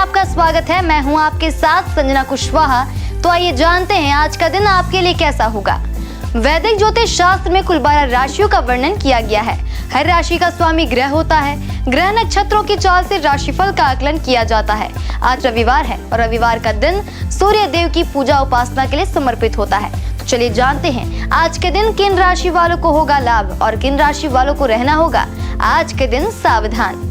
आपका स्वागत है। मैं हूं आपके साथ संजना कुशवाहा। तो आइए जानते हैं आज का दिन आपके लिए कैसा होगा। वैदिक ज्योतिष शास्त्र में कुल 12 राशियों का वर्णन किया गया है। हर राशि का स्वामी ग्रह होता है। ग्रह नक्षत्रों की चाल से राशिफल का आकलन किया जाता है। आज रविवार है और रविवार का दिन सूर्य देव की पूजा उपासना के लिए समर्पित होता है। तो चलिए जानते हैं आज के दिन किन राशि वालों को होगा लाभ और किन राशि वालों को रहना होगा आज के दिन सावधान।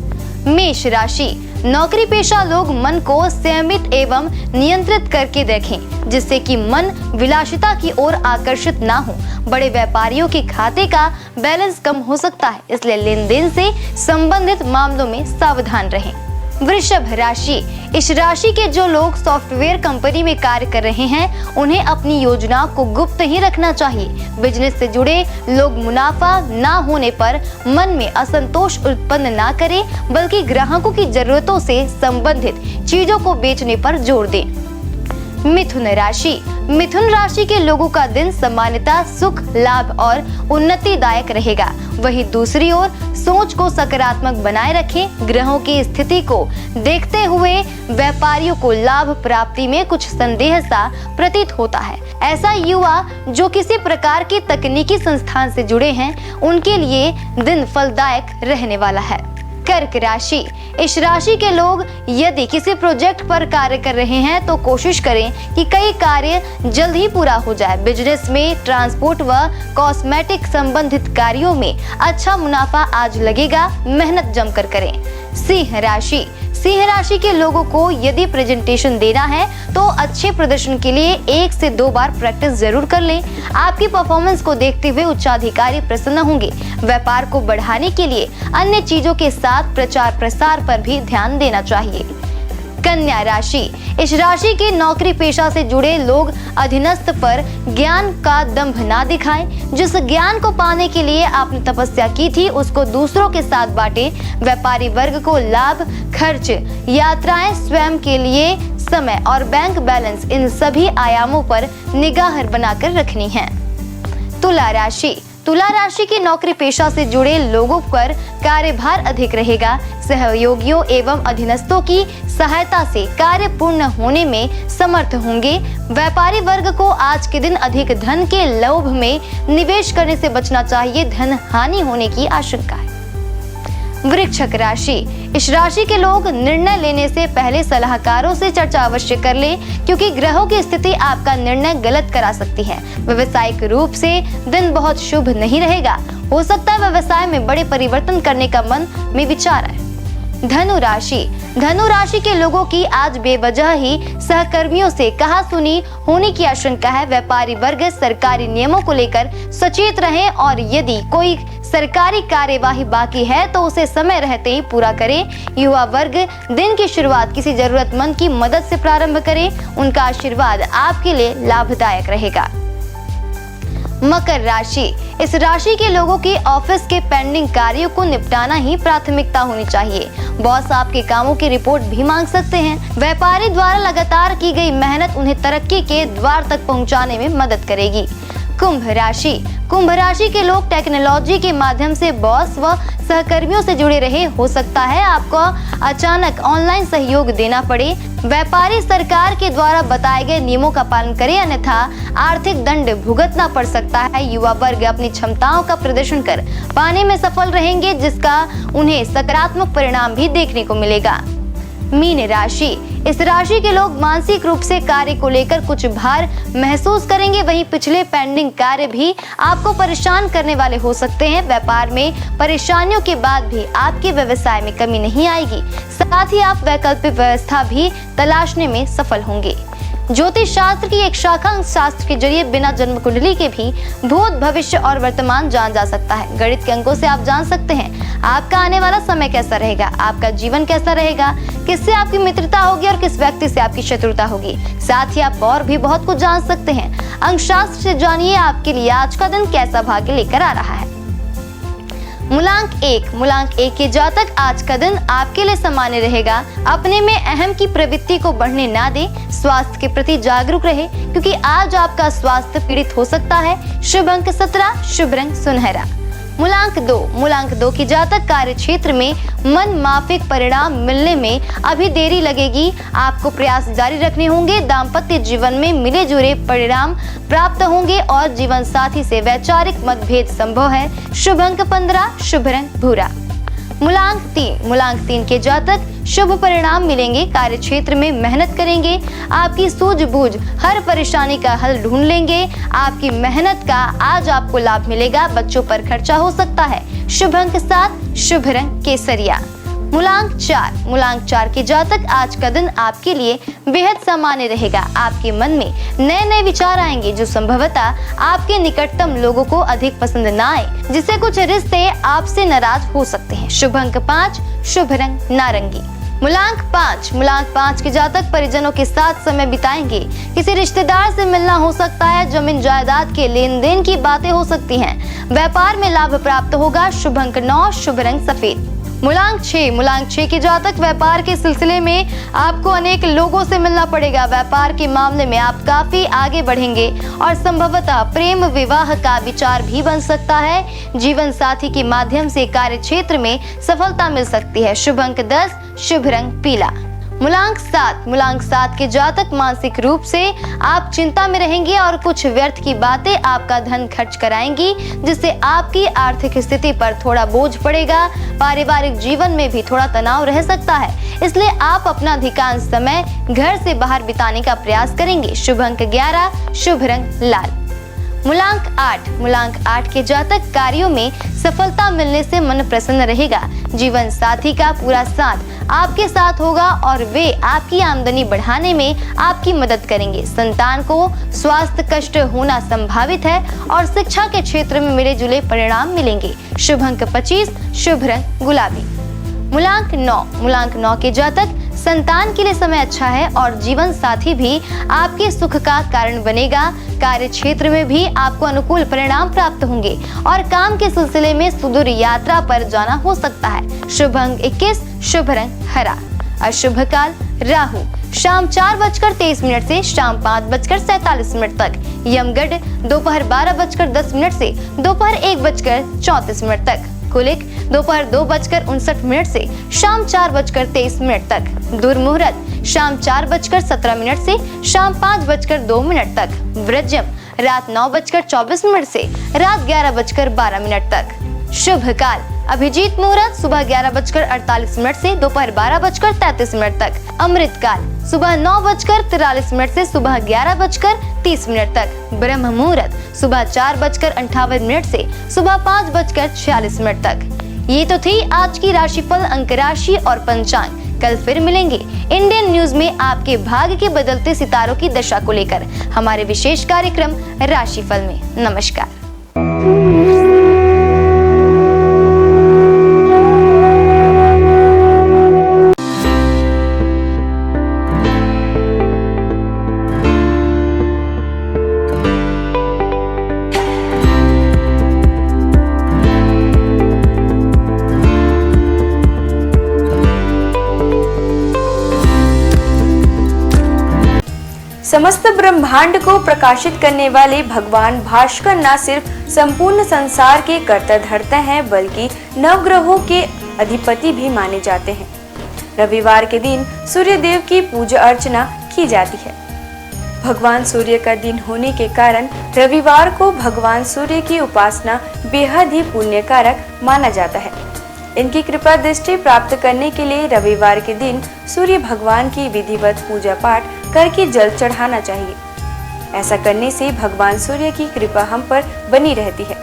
मेष राशि, नौकरी पेशा लोग मन को संयमित एवं नियंत्रित करके देखें, जिससे कि मन विलासिता की ओर आकर्षित ना हो। बड़े व्यापारियों के खाते का बैलेंस कम हो सकता है, इसलिए लेन देन से संबंधित मामलों में सावधान रहें। वृषभ राशि, इस राशि के जो लोग सॉफ्टवेयर कंपनी में कार्य कर रहे हैं उन्हें अपनी योजनाओं को गुप्त ही रखना चाहिए। बिजनेस से जुड़े लोग मुनाफा ना होने पर मन में असंतोष उत्पन्न ना करें, बल्कि ग्राहकों की जरूरतों से संबंधित चीजों को बेचने पर जोर दें। मिथुन राशि, मिथुन राशि के लोगों का दिन सामान्यतः सुख, लाभ और उन्नतिदायक रहेगा। वहीं दूसरी ओर सोच को सकारात्मक बनाए रखें। ग्रहों की स्थिति को देखते हुए व्यापारियों को लाभ प्राप्ति में कुछ संदेह सा प्रतीत होता है। ऐसा युवा जो किसी प्रकार की तकनीकी संस्थान से जुड़े हैं उनके लिए दिन फलदायक रहने वाला है। कर्क राशि, इस राशि के लोग यदि किसी प्रोजेक्ट पर कार्य कर रहे हैं तो कोशिश करें कि कई कार्य जल्द ही पूरा हो जाए। बिजनेस में ट्रांसपोर्ट व कॉस्मेटिक संबंधित कार्यों में अच्छा मुनाफा आज लगेगा। मेहनत जमकर करें। सिंह राशि, सिंह राशि के लोगों को यदि प्रेजेंटेशन देना है तो अच्छे प्रदर्शन के लिए 1 से 2 बार प्रैक्टिस जरूर कर लें। आपकी परफॉर्मेंस को देखते हुए उच्चाधिकारी प्रसन्न होंगे। व्यापार को बढ़ाने के लिए अन्य चीजों के साथ प्रचार प्रसार पर भी ध्यान देना चाहिए। कन्या राशि, इस राशि के नौकरी पेशा से जुड़े लोग अधीनस्थ पर ज्ञान का दंभ ना दिखाएं। जिस ज्ञान को पाने के लिए आपने तपस्या की थी उसको दूसरों के साथ बांटें। व्यापारी वर्ग को लाभ, खर्च, यात्राएं, स्वयं के लिए समय और बैंक बैलेंस, इन सभी आयामों पर निगाह बनाकर रखनी है। तुला राशि, तुला राशि की नौकरी पेशा से जुड़े लोगों पर कार्यभार अधिक रहेगा। सहयोगियों एवं अधीनस्थों की सहायता से कार्य पूर्ण होने में समर्थ होंगे। व्यापारी वर्ग को आज के दिन अधिक धन के लोभ में निवेश करने से बचना चाहिए। धन हानि होने की आशंका है। वृश्चिक राशि, इस राशि के लोग निर्णय लेने से पहले सलाहकारों से चर्चा अवश्य कर लें, क्योंकि ग्रहों की स्थिति आपका निर्णय गलत करा सकती है। व्यवसायिक रूप से दिन बहुत शुभ नहीं रहेगा। हो सकता है व्यवसाय में बड़े परिवर्तन करने का मन में विचार है। धनु राशि, धनु राशि के लोगों की आज बेवजह ही सहकर्मियों से कहा सुनी होने की आशंका है। व्यापारी वर्ग सरकारी नियमों को लेकर सचेत रहें और यदि कोई सरकारी कार्यवाही बाकी है तो उसे समय रहते ही पूरा करें। युवा वर्ग दिन की शुरुआत किसी जरूरतमंद की मदद से प्रारंभ करें। उनका आशीर्वाद आपके लिए लाभदायक रहेगा। मकर राशि, इस राशि के लोगों की ऑफिस के पेंडिंग कार्यों को निपटाना ही प्राथमिकता होनी चाहिए। बॉस आपके कामों की रिपोर्ट भी मांग सकते हैं। व्यापारी द्वारा लगातार की गई मेहनत उन्हें तरक्की के द्वार तक पहुंचाने में मदद करेगी। कुंभ राशि, कुंभ राशि के लोग टेक्नोलॉजी के माध्यम से बॉस व सहकर्मियों से जुड़े रहे। हो सकता है आपको अचानक ऑनलाइन सहयोग देना पड़े। व्यापारी सरकार के द्वारा बताए गए नियमों का पालन करें, अन्यथा आर्थिक दंड भुगतना पड़ सकता है। युवा वर्ग अपनी क्षमताओं का प्रदर्शन कर पाने में सफल रहेंगे, जिसका उन्हें सकारात्मक परिणाम भी देखने को मिलेगा। मीन राशि, इस राशि के लोग मानसिक रूप से कार्य को लेकर कुछ भार महसूस करेंगे। वहीं पिछले पेंडिंग कार्य भी आपको परेशान करने वाले हो सकते हैं। व्यापार में परेशानियों के बाद भी आपके व्यवसाय में कमी नहीं आएगी। साथ ही आप वैकल्पिक व्यवस्था भी तलाशने में सफल होंगे। ज्योतिष शास्त्र की एक शाखा अंक शास्त्र के जरिए बिना जन्म कुंडली के भी भूत, भविष्य और वर्तमान जान जा सकता है। गणित के अंकों से आप जान सकते हैं आपका आने वाला समय कैसा रहेगा, आपका जीवन कैसा रहेगा, किससे आपकी मित्रता होगी और किस व्यक्ति से आपकी शत्रुता होगी। साथ ही आप और भी बहुत कुछ जान सकते हैं। अंक शास्त्र से जानिए आपके लिए आज का दिन कैसा भाग्य लेकर आ रहा है। मूलांक 1, मूलांक 1 के जातक आज का दिन आपके लिए सामान्य रहेगा। अपने में अहम की प्रवृत्ति को बढ़ने ना दें। स्वास्थ्य के प्रति जागरूक रहे, क्योंकि आज आपका स्वास्थ्य पीड़ित हो सकता है। शुभ अंक 17, शुभ रंग सुनहरा। मूलांक 2, मूलांक 2 की जातक कार्य क्षेत्र में मन माफिक परिणाम मिलने में अभी देरी लगेगी। आपको प्रयास जारी रखने होंगे। दाम्पत्य जीवन में मिले जुले परिणाम प्राप्त होंगे और जीवन साथी से वैचारिक मतभेद संभव है। शुभ अंक 15, शुभ रंग भूरा। मूलांक 3, मूलांक 3 के जातक शुभ परिणाम मिलेंगे। कार्य क्षेत्र में मेहनत करेंगे। आपकी सूझबूझ हर परेशानी का हल ढूंढ लेंगे। आपकी मेहनत का आज आपको लाभ मिलेगा। बच्चों पर खर्चा हो सकता है। शुभ अंक 7, शुभ रंग केसरिया। मूलांक 4, मूलांक 4 के जातक आज का दिन आपके लिए बेहद सामान्य रहेगा। आपके मन में नए नए विचार आएंगे जो संभवतः आपके निकटतम लोगों को अधिक पसंद ना आए, जिससे कुछ रिश्ते आपसे नाराज हो सकते हैं। शुभ अंक 5, शुभ रंग नारंगी। मूलांक 5, मूलांक 5 के जातक परिजनों के साथ समय बिताएंगे। किसी रिश्तेदार से मिलना हो सकता है। जमीन जायदाद के लेन देन की बातें हो सकती हैं। व्यापार में लाभ प्राप्त होगा। शुभ अंक 9, शुभ रंग सफेद। मूलांक 6, मूलांक 6 के जातक व्यापार के सिलसिले में आपको अनेक लोगों से मिलना पड़ेगा। व्यापार के मामले में आप काफी आगे बढ़ेंगे और संभवतः प्रेम विवाह का विचार भी बन सकता है। जीवन साथी के माध्यम से कार्य क्षेत्र में सफलता मिल सकती है। शुभ अंक 10, शुभ रंग पीला। मूलांक 7, मूलांक 7 के जातक मानसिक रूप से आप चिंता में रहेंगे और कुछ व्यर्थ की बातें आपका धन खर्च कराएंगी, जिससे आपकी आर्थिक स्थिति पर थोड़ा बोझ पड़ेगा। पारिवारिक जीवन में भी थोड़ा तनाव रह सकता है, इसलिए आप अपना अधिकांश समय घर से बाहर बिताने का प्रयास करेंगे। शुभ अंक 11, शुभ रंग लाल। मूलांक 8, मूलांक 8 के जातक कार्यों में सफलता मिलने से मन प्रसन्न रहेगा। जीवन साथी का पूरा साथ आपके साथ होगा और वे आपकी आमदनी बढ़ाने में आपकी मदद करेंगे। संतान को स्वास्थ्य कष्ट होना संभावित है और शिक्षा के क्षेत्र में मिले जुले परिणाम मिलेंगे। शुभ अंक 25, शुभ रंग गुलाबी। मूलांक 9, मूलांक 9 के जातक संतान के लिए समय अच्छा है और जीवन साथी भी आपके सुख का कारण बनेगा। कार्य क्षेत्र में भी आपको अनुकूल परिणाम प्राप्त होंगे और काम के सिलसिले में सुदूर यात्रा पर जाना हो सकता है। शुभ अंक 21, शुभ रंग हरा। अशुभ काल राहु शाम 4:23 से शाम 5:47 तक। यमगढ़ दोपहर 12:10 से दोपहर 1:34 तक। कुलिक दोपहर 2:59 से शाम 4:23 तक। दुर्मुहूर्त शाम 4:17 से शाम 5:02 तक। वृज्यम रात 9:24 से रात 11:12 तक। शुभ काल अभिजीत मुहूर्त सुबह 11:48 से दोपहर 12:33 तक। अमृत काल सुबह 9:43 से सुबह 11:30 तक। ब्रह्म मुहूर्त सुबह 4:58 से सुबह 5:46 तक। ये तो थी आज की राशिफल, अंक राशि और पंचांग। कल फिर मिलेंगे इंडियन न्यूज में आपके भाग्य के बदलते सितारों की दशा को लेकर हमारे विशेष कार्यक्रम राशिफल में। नमस्कार। समस्त ब्रह्मांड को प्रकाशित करने वाले भगवान भास्कर न सिर्फ संपूर्ण संसार के कर्ता धर्ता हैं, बल्कि नवग्रहों के अधिपति भी माने जाते हैं। रविवार के दिन सूर्य देव की पूजा अर्चना की जाती है। भगवान सूर्य का दिन होने के कारण रविवार को भगवान सूर्य की उपासना बेहद ही पुण्यकारक माना जाता है। इनकी कृपा दृष्टि प्राप्त करने के लिए रविवार के दिन सूर्य भगवान की विधिवत पूजा पाठ करके जल चढ़ाना चाहिए। ऐसा करने से भगवान सूर्य की कृपा हम पर बनी रहती है।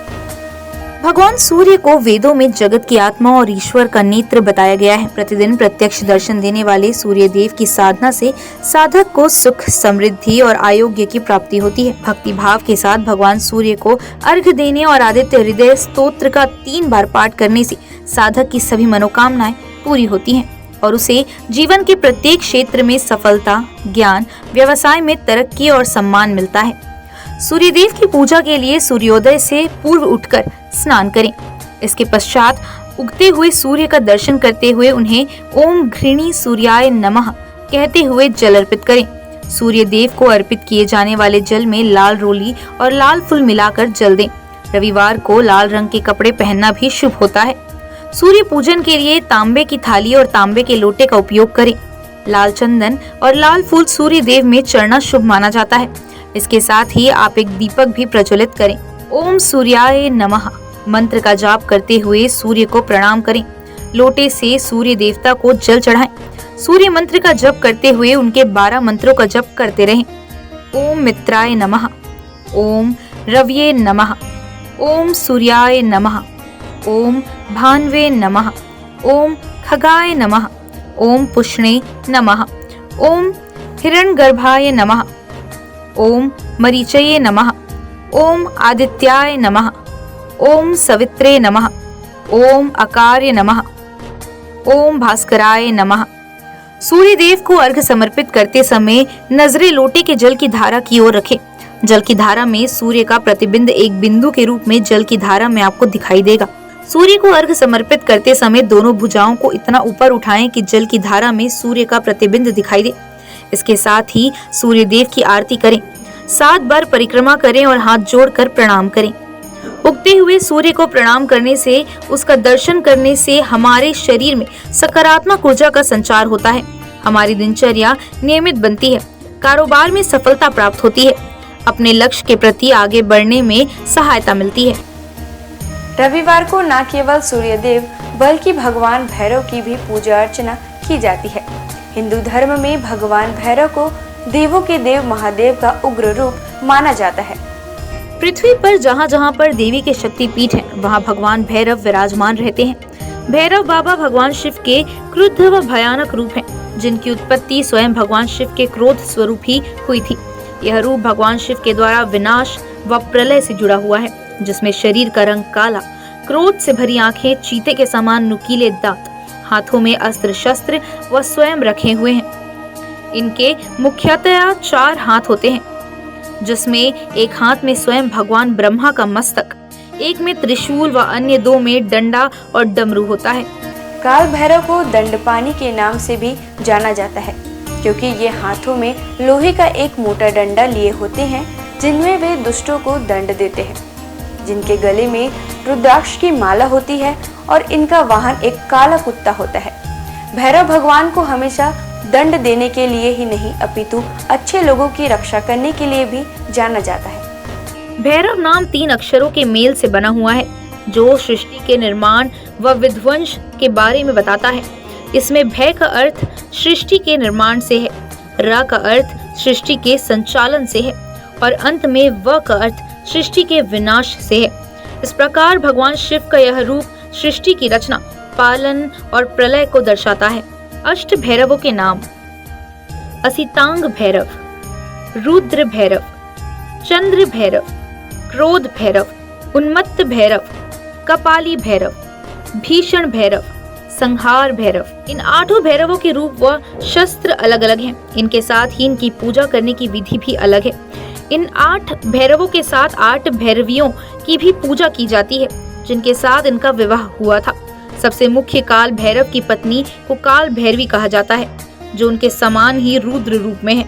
भगवान सूर्य को वेदों में जगत की आत्मा और ईश्वर का नेत्र बताया गया है। प्रतिदिन प्रत्यक्ष दर्शन देने वाले सूर्य देव की साधना से साधक को सुख, समृद्धि और आरोग्य की प्राप्ति होती है। भक्ति भाव के साथ भगवान सूर्य को अर्घ्य देने और आदित्य हृदय स्तोत्र का 3 बार पाठ करने से साधक की सभी मनोकामनाएं पूरी होती हैं और उसे जीवन के प्रत्येक क्षेत्र में सफलता, ज्ञान, व्यवसाय में तरक्की और सम्मान मिलता है। सूर्यदेव की पूजा के लिए सूर्योदय से पूर्व उठकर स्नान करें। इसके पश्चात उगते हुए सूर्य का दर्शन करते हुए उन्हें ओम घृणी सूर्याय नमः कहते हुए जल अर्पित करें। सूर्य देव को अर्पित किए जाने वाले जल में लाल रोली और लाल फूल मिलाकर जल दें। रविवार को लाल रंग के कपड़े पहनना भी शुभ होता है। सूर्य पूजन के लिए तांबे की थाली और तांबे के लोटे का उपयोग करें। लाल चंदन और लाल फूल सूर्य देव में चढ़ना शुभ माना जाता है। इसके साथ ही आप एक दीपक भी प्रज्वलित करें। ओम सूर्याय नमः मंत्र का जाप करते हुए सूर्य को प्रणाम करें। लोटे से सूर्य देवता को जल चढ़ाएं। सूर्य मंत्र का जप करते हुए उनके 12 मंत्रों का जप करते रहें। ओम मित्राय नमः, ओम रवये नमः, ओम सूर्याय नमः, ओम भान्वे नमः, ओम खगाय नमः, ओम पुष्णे नमः, ओम हिरण्यगर्भाय नमः, ओम मरीचये नमः, ओम आदित्याय नमः, ओम सवित्रे नमः, ओम अकार्य नमः, ओम भास्कराय नमः। सूर्य देव को अर्घ्य समर्पित करते समय नजरें लोटे के जल की धारा की ओर रखें। जल की धारा में सूर्य का प्रतिबिंब एक बिंदु के रूप में जल की धारा में आपको दिखाई देगा। सूर्य को अर्घ्य समर्पित करते समय दोनों भुजाओं को इतना ऊपर उठाएं कि जल की धारा में सूर्य का प्रतिबिंब दिखाई दे। इसके साथ ही सूर्य देव की आरती करें। 7 बार परिक्रमा करें और हाथ जोड़कर प्रणाम करें। उगते हुए सूर्य को प्रणाम करने से, उसका दर्शन करने से हमारे शरीर में सकारात्मक ऊर्जा का संचार होता है। हमारी दिनचर्या नियमित बनती है। कारोबार में सफलता प्राप्त होती है। अपने लक्ष्य के प्रति आगे बढ़ने में सहायता मिलती है। रविवार को न केवल सूर्यदेव बल्कि भगवान भैरव की भी पूजा अर्चना की जाती है। हिंदू धर्म में भगवान भैरव को देवों के देव महादेव का उग्र रूप माना जाता है। पृथ्वी पर जहाँ जहाँ पर देवी के शक्तिपीठ हैं, वहाँ भगवान भैरव विराजमान रहते हैं। भैरव बाबा भगवान शिव के क्रुद्ध व भयानक रूप हैं, जिनकी उत्पत्ति स्वयं भगवान शिव के क्रोध स्वरूप ही हुई थी। यह रूप भगवान शिव के द्वारा विनाश व प्रलय से जुड़ा हुआ है, जिसमें शरीर का रंग काला, क्रोध से भरी आंखें, चीते के समान नुकीले दांत, हाथों में अस्त्र शस्त्र व स्वयं रखे हुए हैं। इनके मुख्यतया 4 हाथ होते हैं, जिसमें एक हाथ में स्वयं भगवान ब्रह्मा का मस्तक, एक में त्रिशूल व अन्य 2 में डंडा और डमरू होता है। काल भैरव को दंडपानी के नाम से भी जाना जाता है, क्योंकि ये हाथों में लोहे का एक मोटा डंडा लिए होते हैं, जिनमें वे दुष्टों को दंड देते हैं। जिनके गले में रुद्राक्ष की माला होती है और इनका वाहन एक काला कुत्ता होता है। भैरव भगवान को हमेशा दंड देने के लिए ही नहीं, अपितु अच्छे लोगों की रक्षा करने के लिए भी जाना जाता है। भैरव नाम 3 अक्षरों के मेल से बना हुआ है, जो सृष्टि के निर्माण व विध्वंस के बारे में बताता है। इसमें भय का अर्थ सृष्टि के निर्माण से है, रा का अर्थ सृष्टि के संचालन से है और अंत में व का अर्थ सृष्टि के विनाश से है। इस प्रकार भगवान शिव का यह रूप सृष्टि की रचना, पालन और प्रलय को दर्शाता है। अष्ट भैरवों के नाम: असितांग भैरव, रुद्र भैरव, चंद्र भैरव, क्रोध भैरव, उन्मत्त भैरव, कपाली भैरव, भीषण भैरव, संहार भैरव। इन 8 भैरवों के रूप व शस्त्र अलग अलग हैं। इनके साथ ही इनकी पूजा करने की विधि भी अलग है। इन 8 भैरवों के साथ 8 भैरवियों की भी पूजा की जाती है, जिनके साथ इनका विवाह हुआ था। सबसे मुख्य काल भैरव की पत्नी को काल भैरवी कहा जाता है, जो उनके समान ही रुद्र रूप में है।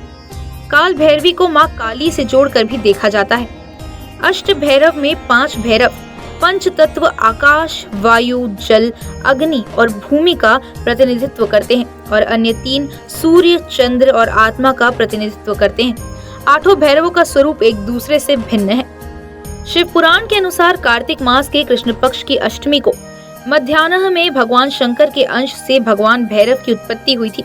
काल भैरवी को माँ काली से जोड़कर भी देखा जाता है। अष्ट भैरव में 5 भैरव पंच तत्व आकाश, वायु, जल, अग्नि और भूमि का प्रतिनिधित्व करते हैं और अन्य 3 सूर्य, चंद्र और आत्मा का प्रतिनिधित्व करते हैं। 8 भैरवों का स्वरूप एक दूसरे से भिन्न है। शिव पुराण के अनुसार कार्तिक मास के कृष्ण पक्ष की अष्टमी को मध्याह्न में भगवान शंकर के अंश से भगवान भैरव की उत्पत्ति हुई थी।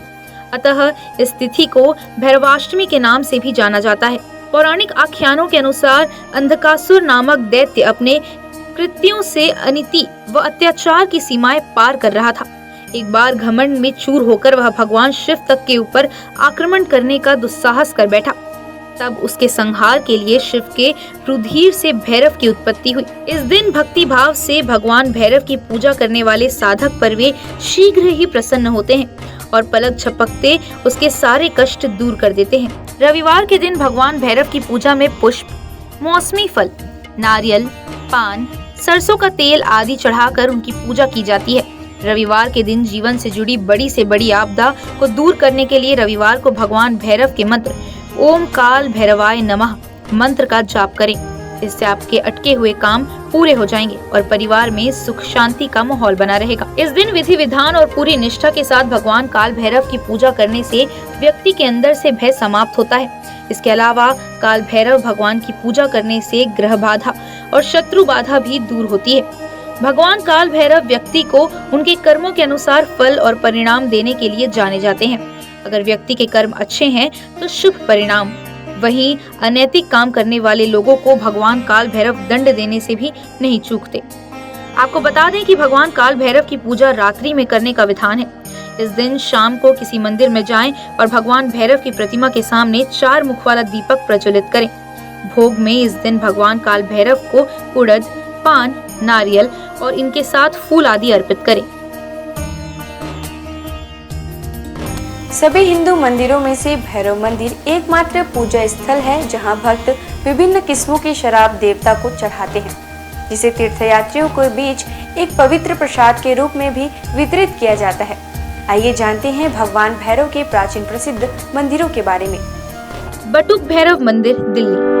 अतः इस तिथि को भैरवाष्टमी के नाम से भी जाना जाता है। पौराणिक आख्यानों के अनुसार अंधकासुर नामक दैत्य अपने कृत्यों से अनिति व अत्याचार की सीमाएं पार कर रहा था। एक बार घमंड में चूर होकर वह भगवान शिव तक के ऊपर आक्रमण करने का दुस्साहस कर बैठा। तब उसके संहार के लिए शिव के रुधिर से भैरव की उत्पत्ति हुई। इस दिन भक्ति भाव से भगवान भैरव की पूजा करने वाले साधक पर वे शीघ्र ही प्रसन्न होते हैं और पलक झपकते उसके सारे कष्ट दूर कर देते हैं। रविवार के दिन भगवान भैरव की पूजा में पुष्प, मौसमी फल, नारियल, पान, सरसों का तेल आदि चढ़ाकर उनकी पूजा की जाती है। रविवार के दिन जीवन से जुड़ी बड़ी से बड़ी आपदा को दूर करने के लिए रविवार को भगवान भैरव के मंत्र ओम काल भैरवाय नमः मंत्र का जाप करें। इससे आपके अटके हुए काम पूरे हो जाएंगे और परिवार में सुख शांति का माहौल बना रहेगा। इस दिन विधि विधान और पूरी निष्ठा के साथ भगवान काल भैरव की पूजा करने से व्यक्ति के अंदर से भय समाप्त होता है। इसके अलावा काल भैरव भगवान की पूजा करने से ग्रह बाधा और शत्रु बाधा भी दूर होती है। भगवान काल भैरव व्यक्ति को उनके कर्मों के अनुसार फल और परिणाम देने के लिए जाने जाते हैं। अगर व्यक्ति के कर्म अच्छे हैं तो शुभ परिणाम, वहीं अनैतिक काम करने वाले लोगों को भगवान काल भैरव दंड देने से भी नहीं चूकते। आपको बता दें कि भगवान काल भैरव की पूजा रात्रि में करने का विधान है। इस दिन शाम को किसी मंदिर में जाएं और भगवान भैरव की प्रतिमा के सामने 4 मुख वाला दीपक प्रज्वलित करें। भोग में इस दिन भगवान काल भैरव को उड़द, पान, नारियल और इनके साथ फूल आदि अर्पित करें। सभी हिंदू मंदिरों में से भैरव मंदिर एकमात्र पूजा स्थल है जहां भक्त विभिन्न किस्मों की शराब देवता को चढ़ाते हैं, जिसे तीर्थयात्रियों के बीच एक पवित्र प्रसाद के रूप में भी वितरित किया जाता है। आइए जानते हैं भगवान भैरव के प्राचीन प्रसिद्ध मंदिरों के बारे में। बटुक भैरव मंदिर, दिल्ली।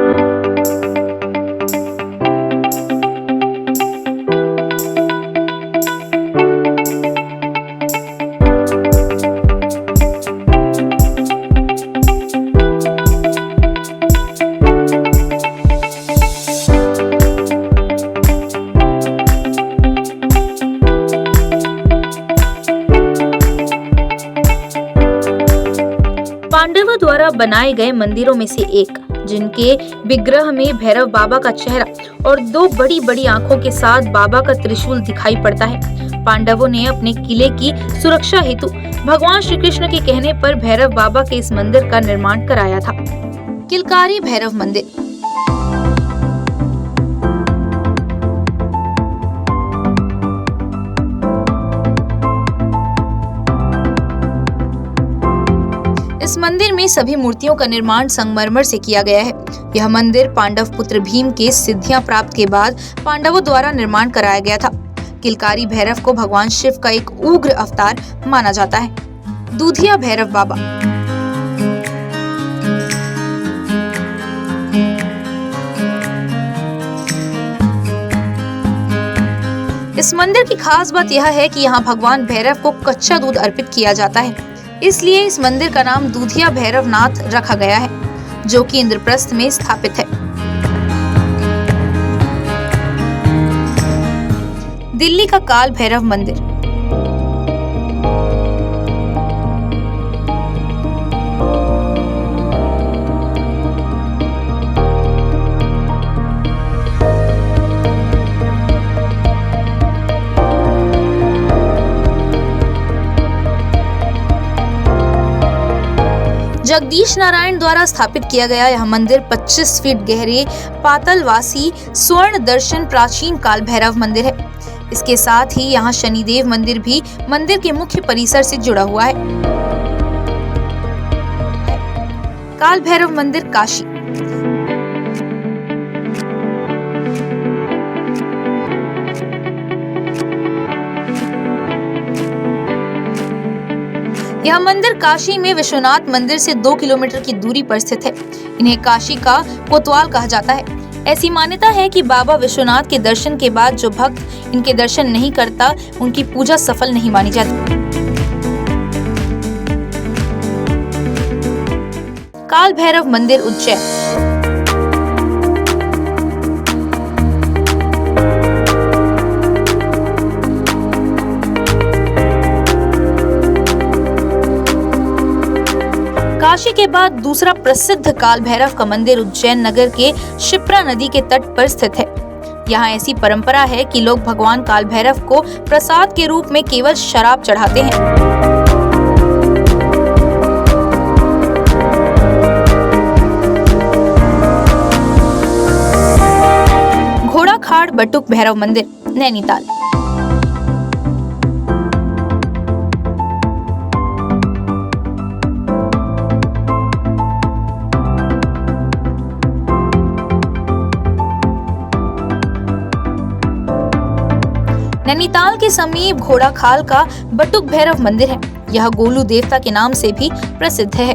पांडवों द्वारा बनाए गए मंदिरों में से एक, जिनके विग्रह में भैरव बाबा का चेहरा और 2 बड़ी बड़ी आंखों के साथ बाबा का त्रिशूल दिखाई पड़ता है। पांडवों ने अपने किले की सुरक्षा हेतु भगवान श्री कृष्ण के कहने पर भैरव बाबा के इस मंदिर का निर्माण कराया था। किलकारी भैरव मंदिर। इस मंदिर में सभी मूर्तियों का निर्माण संगमरमर से किया गया है। यह मंदिर पांडव पुत्र भीम के सिद्धियां प्राप्त के बाद पांडवों द्वारा निर्माण कराया गया था। किलकारी भैरव को भगवान शिव का एक उग्र अवतार माना जाता है। दूधिया भैरव बाबा। इस मंदिर की खास बात यह है कि यहाँ भगवान भैरव को कच्चा दूध अर्पित किया जाता है, इसलिए इस मंदिर का नाम दूधिया भैरवनाथ रखा गया है, जो कि इंद्रप्रस्थ में स्थापित है। दिल्ली का काल भैरव मंदिर। जगदीश नारायण द्वारा स्थापित किया गया यह मंदिर 25 फीट गहरे पातालवासी स्वर्ण दर्शन प्राचीन काल भैरव मंदिर है। इसके साथ ही यहाँ शनिदेव मंदिर भी मंदिर के मुख्य परिसर से जुड़ा हुआ है। काल भैरव मंदिर, काशी। यह मंदिर काशी में विश्वनाथ मंदिर से 2 किलोमीटर की दूरी पर स्थित है। इन्हें काशी का कोतवाल कहा जाता है। ऐसी मान्यता है कि बाबा विश्वनाथ के दर्शन के बाद जो भक्त इनके दर्शन नहीं करता, उनकी पूजा सफल नहीं मानी जाती। काल भैरव मंदिर, उज्जैन। काशी के बाद दूसरा प्रसिद्ध काल भैरव का मंदिर उज्जैन नगर के शिप्रा नदी के तट पर स्थित है। यहाँ ऐसी परंपरा है कि लोग भगवान काल भैरव को प्रसाद के रूप में केवल शराब चढ़ाते हैं। घोड़ाखाड़ बटुक भैरव मंदिर, नैनीताल। नैनीताल के समीप घोड़ाखाल का बटुक भैरव मंदिर है। यह गोलू देवता के नाम से भी प्रसिद्ध है।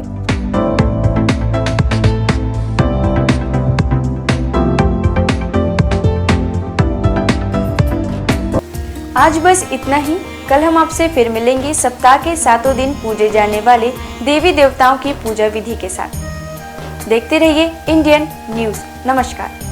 आज बस इतना ही। कल हम आपसे फिर मिलेंगे सप्ताह के 7 दिन पूजे जाने वाले देवी देवताओं की पूजा विधि के साथ। देखते रहिए इंडियन न्यूज़। नमस्कार।